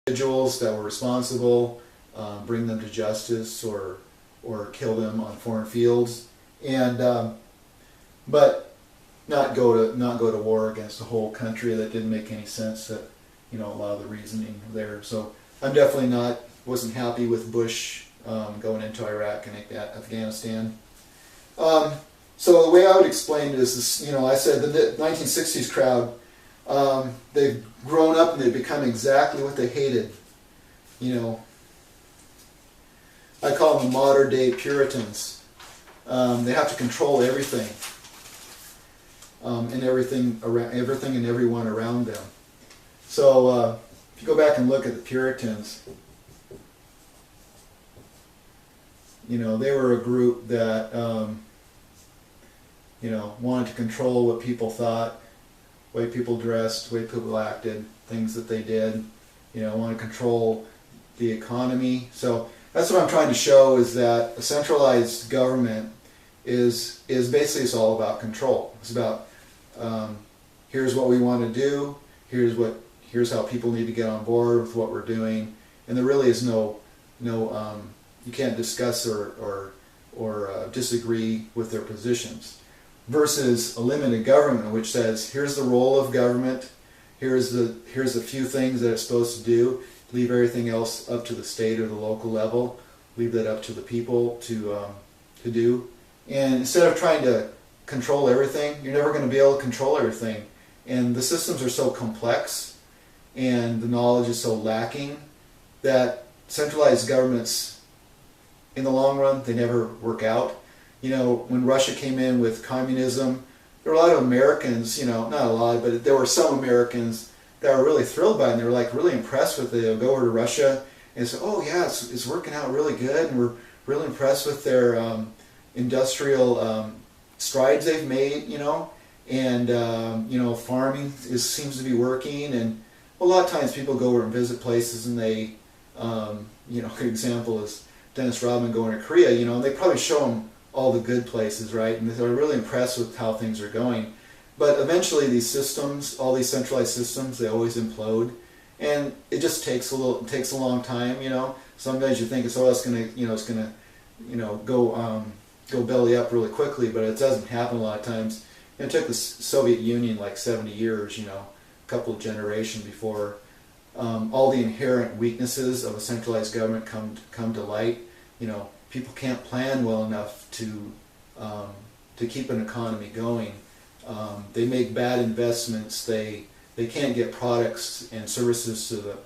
individuals that were responsible, bring them to justice or kill them on foreign fields, and but not go to war against a whole country. That didn't make any sense. That, you know, a lot of the reasoning there. So I'm definitely wasn't happy with Bush going into Iraq and Afghanistan. So the way I would explain it is this, you know, I said the 1960s crowd, they've grown up and they've become exactly what they hated. You know, I call them modern day Puritans. They have to control everything, and everything and everyone around them. So if you go back and look at the Puritans, you know, they were a group that you know, wanted to control what people thought, the way people dressed, the way people acted, things that they did. You know, want to control the economy. So that's what I'm trying to show, is that a centralized government is basically, it's all about control. It's about here's what we want to do, here's how people need to get on board with what we're doing, and there really is no you can't discuss or disagree with their positions. Versus a limited government, which says here's the role of government, here's a few things that it's supposed to do, leave everything else up to the state or the local level, leave that up to the people to do. And instead of trying to control everything, you're never going to be able to control everything. And the systems are so complex and the knowledge is so lacking that centralized governments, in the long run, they never work out. You know, when Russia came in with communism, there were a lot of Americans, you know, not a lot, but there were some Americans that were really thrilled by it, and they were like really impressed with it. They would go over to Russia and say, oh yeah, it's working out really good, and we're really impressed with their industrial strides they've made, you know, and you know, farming seems to be working. And a lot of times people go over and visit places, and they, you know, a good example is Dennis Rodman going to Korea, you know, and they probably show them all the good places, right? And they're really impressed with how things are going. But eventually these systems, all these centralized systems, they always implode. And it just takes a long time, you know. Sometimes you think it's gonna go belly up really quickly, but it doesn't happen a lot of times. And it took the Soviet Union like 70 years, you know, a couple of generations before all the inherent weaknesses of a centralized government come to light. You know, people can't plan well enough to keep an economy going. They make bad investments. They can't get products and services to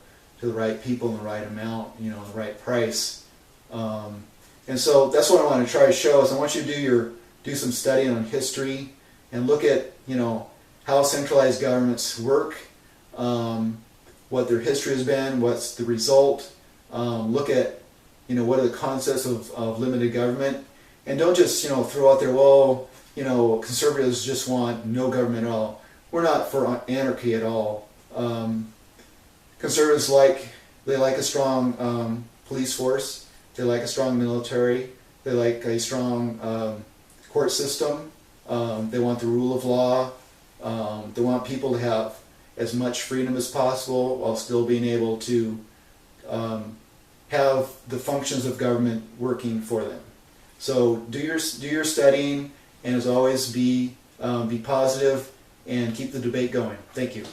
the right people in the right amount, you know, the right price. And so that's what I want to try to show. Is I want you to do some studying on history and look at, you know, how centralized governments work, what their history has been, what's the result. Look at, you know, what are the concepts of limited government, and don't just, you know, throw out there, well, you know, conservatives just want no government at all. We're not for anarchy at all. Conservatives like a strong police force. They like a strong military. They like a strong court system. They want the rule of law. They want people to have as much freedom as possible while still being able to have the functions of government working for them. So do your studying, and as always, be positive and keep the debate going. Thank you.